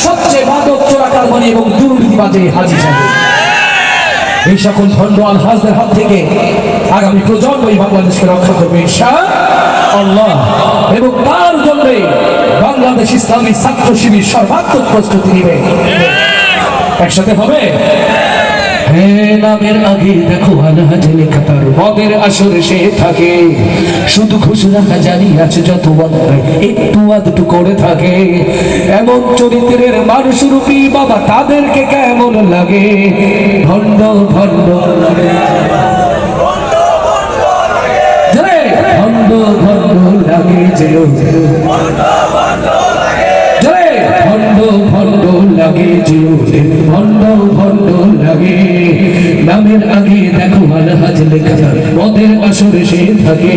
সবচেয়ে মাদক চোরাকারবারি এবং দুর্নীতিবাজে হাজি সাহেব। এই সকল ভণ্ড আলহাজদের হাত থেকে আগামী প্রজন্মই বাংলাদেশকে রক্ষা করবে ইনশাআল্লাহ। এবং তার জন্য বাংলাদেশ ইসলামী ছাত্র শিবির সর্বাত্মক প্রস্তুতি নেবে। একসাথে হবে। নামের আগে দেখো আলহাজ লেখা, তার মদের আসরে সে থাকে, শুধু ঘোষণা জানি আছে যত বন্ধায় একটু আধটু করে থাকে। এমন চরিত্রের মানুষ রূপী বাবা তাদেরকে কেমন লাগে? ভণ্ড ভণ্ড লাগে, ভণ্ড ভণ্ড লাগে যে, ভণ্ড ভণ্ড লাগে যে, ভণ্ড ভণ্ড লাগে। নামের আগে দেখো আলহাজ লেখা, মদের আসরে সে থাকে,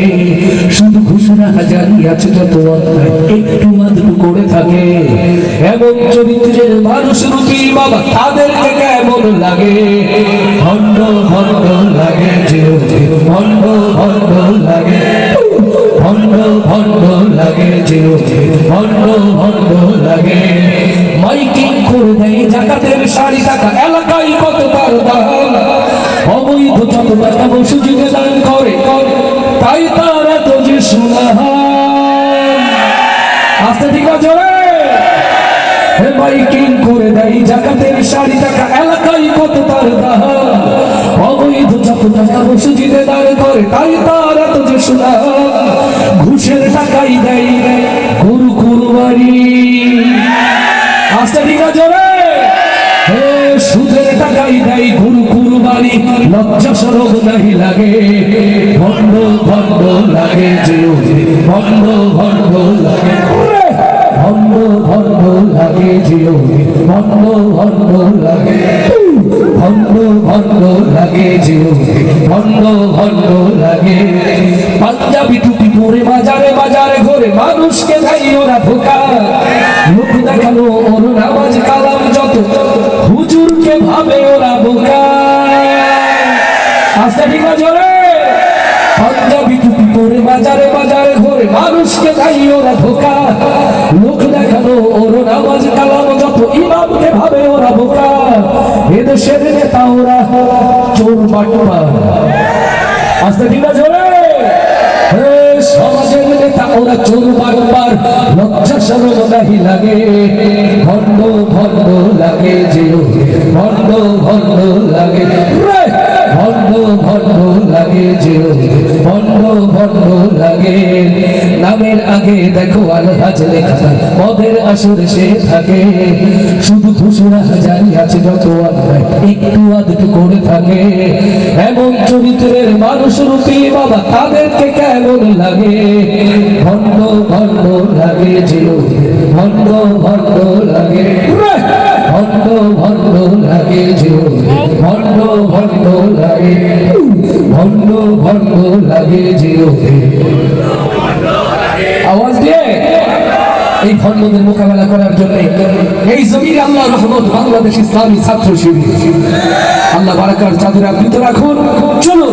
শুধু ঘোষণা জানি আছে যত অন্যায় একটু আধটু করে থাকে। এমন চরিত্রের মানুষ রূপী বাবা তাদেরকে কেমন লাগে? ভণ্ড ভণ্ড লাগে যে, ভণ্ড ভণ্ড লাগে, ভণ্ড ভণ্ড লাগে যে, ভণ্ড ভণ্ড লাগে। মাইকিং করে দেয় জাকাতের শাড়ি টাকা, এলাকায় কত তার দাম, অবৈধ যত টাকা সুযোগে দান করে, তাই তার এত যে সুনাম। আস্তে ঠিক আছে, মাইকিং করে দেয় জাকাতের শাড়ি টাকা, এলাকায় কত তার দাম, অবৈধ যত টাকা সুযোগে দান করে, তাই তার এত যে সুনাম। ঘুষের টাকাই দেয় গরু কুরবানি, আস্তে ঠিক আছে, সুদের টাকাই দেয় গরু কুরবানি, লজ্জা শরম নাহি লাগে। ভণ্ড ভণ্ড লাগে যে, ভণ্ড ভণ্ড লাগে, ভণ্ড ভণ্ড লাগে যে, ভণ্ড ভণ্ড লাগে, ভণ্ড ভণ্ড লাগে যে, ভণ্ড ভণ্ড লাগে। পাঞ্জাবি টুপি পরে বাজারে বাজারে ঘুরে মানুষকে দেয় ওরা ধোঁকা, মুখ দেখানো ওর নামাজ কালাম যত, হুজুরকে ভাবে ওরা বোকা। আস্তে ঠিক আছে, পাঞ্জাবি টুপি পরে বাজারে বাজারে ঘুরে মানুষকে দেয় ওরা ধোঁকা, মুখ দেখানো ওর নামাজ কালাম যত, ইমামকে ভাবে ওরা বোকা। এদেশের নেতা ওরা চোর বাটপার, আস্তে ঠিক আছে, সমাজের নেতা ওরা চোর বাটপার, লজ্জা শরম নাহি লাগে। ভণ্ড ভণ্ড লাগে যে, ভণ্ড ভণ্ড লাগে, ভণ্ড ভণ্ড লাগে যে, ভণ্ড ভণ্ড লাগে। নামের আগে দেখো আলহাজ লেখা, মদের আসরে সে থাকে, শুধু ঘোষণা জানি আছে যত অন্যায় একটু আধটু করে থাকে। এমন চরিত্রের মানুষ রূপী বাবা তাদেরকে কেমন লাগে? ভণ্ড ভণ্ড লাগে যে, ভণ্ড ভণ্ড লাগে, ভণ্ড ভণ্ড লাগে যে, ভণ্ড ভণ্ড লাগে, ভণ্ড ভণ্ড লাগে যে। আওয়াজ দিয়ে এই ভণ্ডদের মোকাবেলা করার জন্য এই জমিনে আল্লাহ রহমত বাংলাদেশ ইসলামী ছাত্র শিবির আল্লাহ বারাকার চাদরে আবৃত রাখুন। চলো।